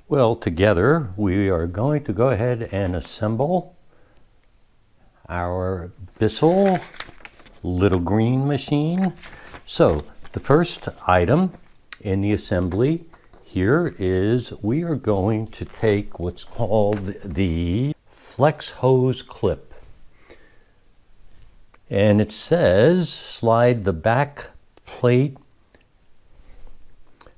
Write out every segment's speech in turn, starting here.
Well, together we are going to go ahead and assemble our Bissell Little Green Machine. So the first item in the assembly here is we are going to take what's called the flex hose clip. And it says slide the back plate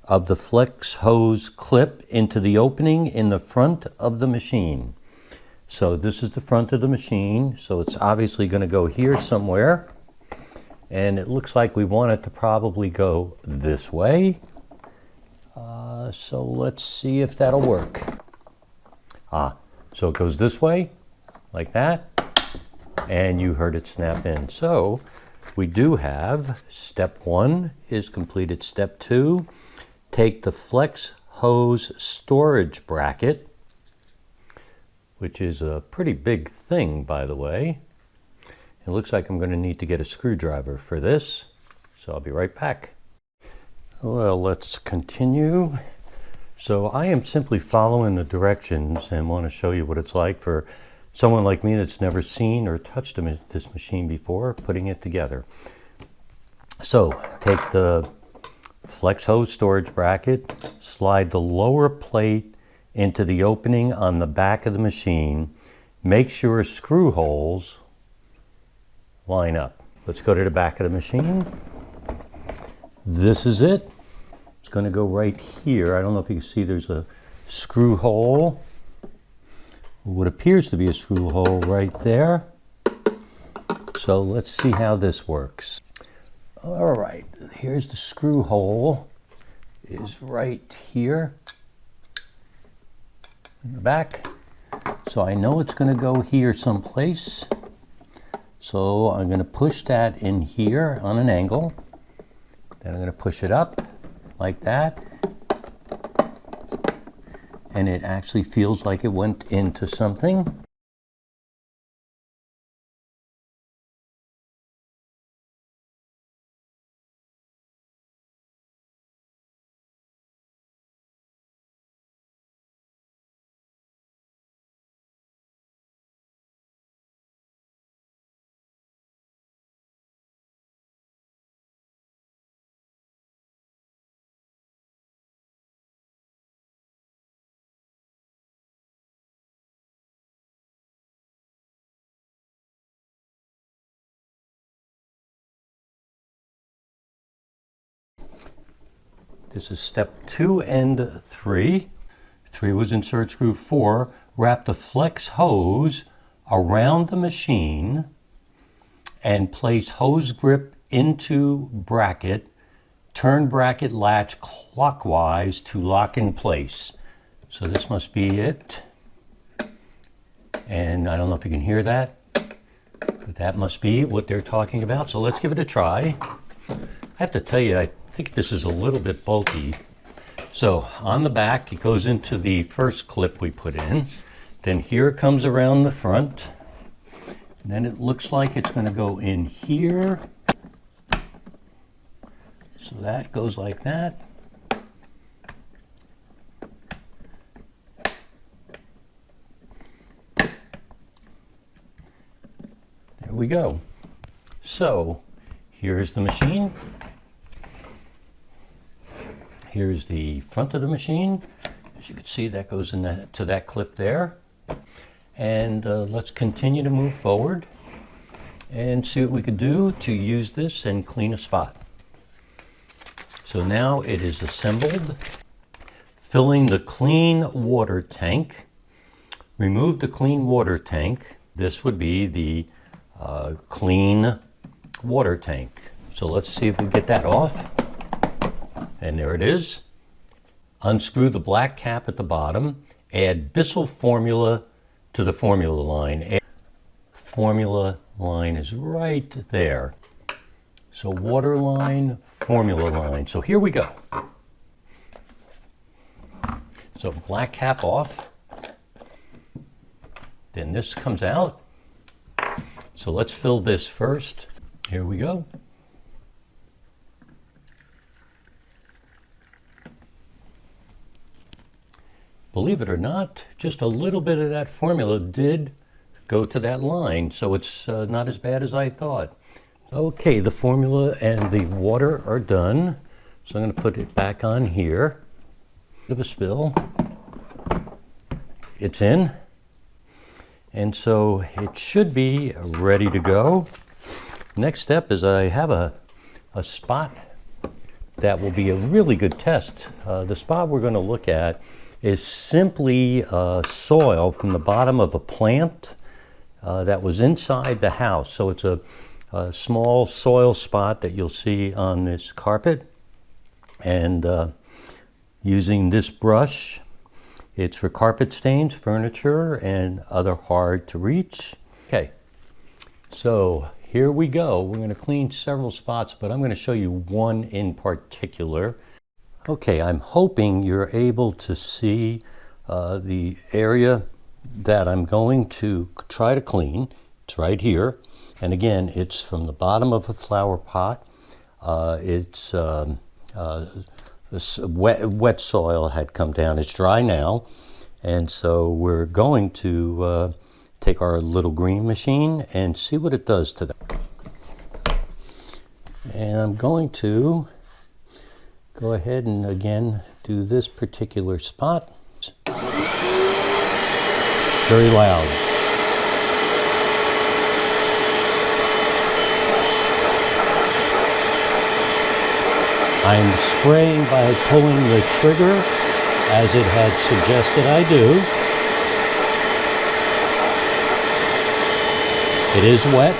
of the flex hose clip into the opening in the front of the machine. So this is the front of the machine, so it's obviously going to go here somewhere, and it looks like we want it to probably go this way. So let's see if that'll work. So it goes this way, like that, and you heard it snap in. So we do have step 1 is completed. Step 2, take the flex hose storage bracket, which is a pretty big thing, by the way. It looks like I'm going to need to get a screwdriver for this, so I'll be right back. Well, let's continue. So I am simply following the directions and want to show you what it's like for someone like me that's never seen or touched this machine before, putting it together. So take the flex hose storage bracket, slide the lower plate into the opening on the back of the machine. Make sure screw holes line up. Let's go to the back of the machine. This is it. It's going to go right here. I don't know if you can see there's a screw hole. What appears to be a screw hole right there. So let's see how this works. All right, here's the screw hole, is right here in the back. So I know it's going to go here someplace. So I'm going to push that in here on an angle. Then I'm going to push it up like that. And it actually feels like it went into something. This is step 2 and 3. 3 was insert screw. 4, wrap the flex hose around the machine and place hose grip into bracket. Turn bracket latch clockwise to lock in place. So this must be it. And I don't know if you can hear that, but that must be what they're talking about. So let's give it a try. I have to tell you, I think this is a little bit bulky. So on the back, it goes into the first clip we put in. Then here it comes around the front. And then it looks like it's going to go in here. So that goes like that. There we go. So here's the machine. Here's the front of the machine. As you can see, that goes to that clip there. And let's continue to move forward and see what we could do to use this and clean a spot. So now it is assembled. Filling the clean water tank. Remove the clean water tank. This would be the clean water tank. So let's see if we get that off. And there it is. Unscrew the black cap at the bottom. Add Bissell formula to the formula line. Formula line is right there. So water line, formula line. So here we go. So black cap off. Then this comes out. So let's fill this first. Here we go. believe it or not, just a little bit of that formula did go to that line, so it's not as bad as I thought. Okay, the formula and the water are done, so I'm going to put it back on here. Bit of a spill. It's in, and so it should be ready to go. Next step is I have a spot that will be a really good test. The spot we're going to look at is simply soil from the bottom of a plant that was inside the house. So it's a small soil spot that you'll see on this carpet. And using this brush, it's for carpet stains, furniture, and other hard to reach. Okay, so here we go. We're going to clean several spots, but I'm going to show you one in particular. Okay, I'm hoping you're able to see the area that I'm going to try to clean. It's right here. And again, it's from the bottom of a flower pot. It's wet soil had come down. It's dry now. And so we're going to take our little green machine and see what it does to that. And I'm going to go ahead and again do this particular spot. Very loud. I'm spraying by pulling the trigger as it had suggested I do. It is wet.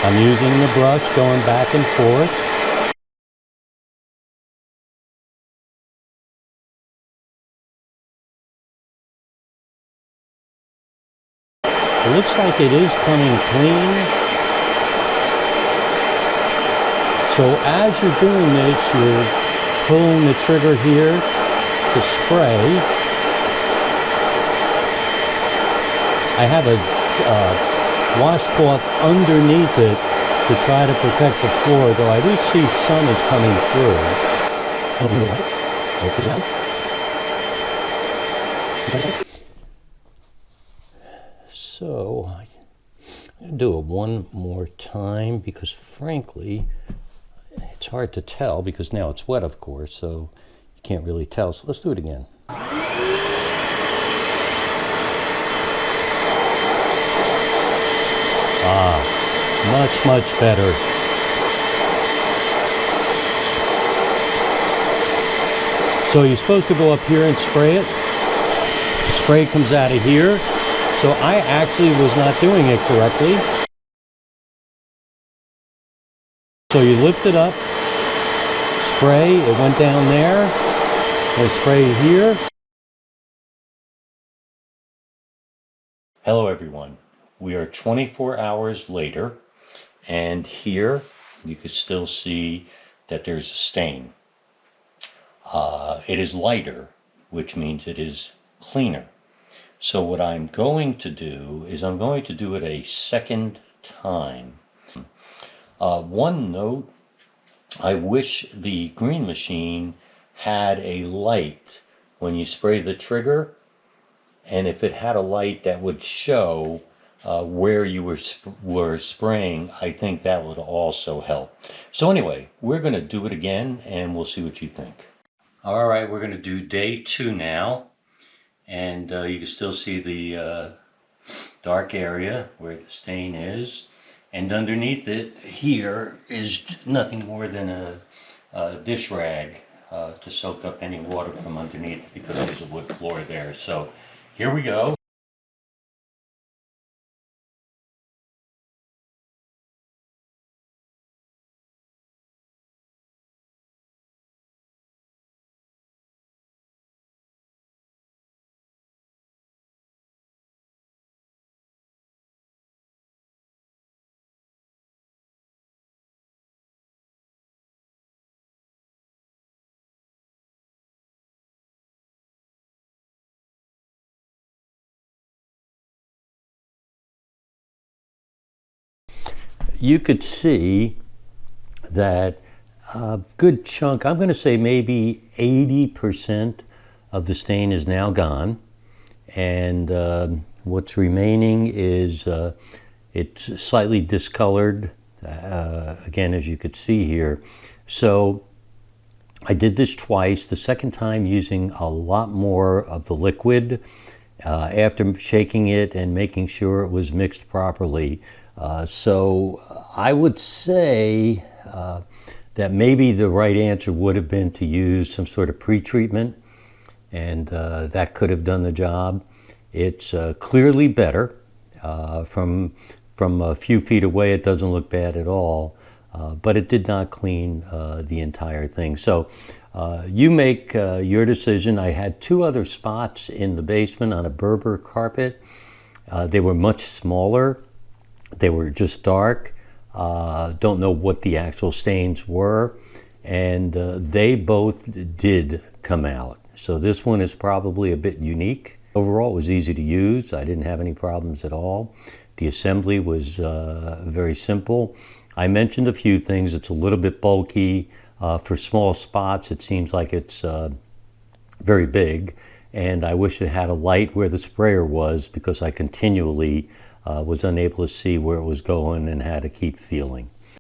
I'm using the brush going back and forth. It looks like it is coming clean. So as you're doing this, you're pulling the trigger here to spray. I have a washcloth underneath it to try to protect the floor, though I do see sun is coming through. So I'm going to do it one more time because frankly, it's hard to tell because now it's wet, of course, so you can't really tell. So let's do it again. Much, much better. So you're supposed to go up here and spray it. The spray comes out of here. So I actually was not doing it correctly. So you lift it up, spray, it went down there, and spray here. Hello everyone. We are 24 hours later, and here you can still see that there's a stain. It is lighter, which means it is cleaner. So what I'm going to do is I'm going to do it a second time. One note, I wish the green machine had a light when you spray the trigger, and if it had a light that would show where you were spraying, I think that would also help. So anyway, we're going to do it again and we'll see what you think. All right, we're going to do day 2 now. And you can still see the dark area where the stain is. And underneath it here is nothing more than a dish rag to soak up any water from underneath because there's a wood floor there. So here we go. You could see that a good chunk, I'm going to say maybe 80% of the stain is now gone, and what's remaining is it's slightly discolored, again, as you could see here. So I did this twice, the second time using a lot more of the liquid after shaking it and making sure it was mixed properly. So I would say that maybe the right answer would have been to use some sort of pre-treatment, and that could have done the job. It's clearly better. From a few feet away, it doesn't look bad at all, but it did not clean the entire thing. So you make your decision. I had 2 other spots in the basement on a Berber carpet. They were much smaller. They were just dark. Don't know what the actual stains were, and they both did come out. So this one is probably a bit unique. Overall, it was easy to use. I didn't have any problems at all. The assembly was very simple. I mentioned a few things. It's a little bit bulky. For small spots, it seems like it's very big. And I wish it had a light where the sprayer was, because I continually was unable to see where it was going and had to keep feeling.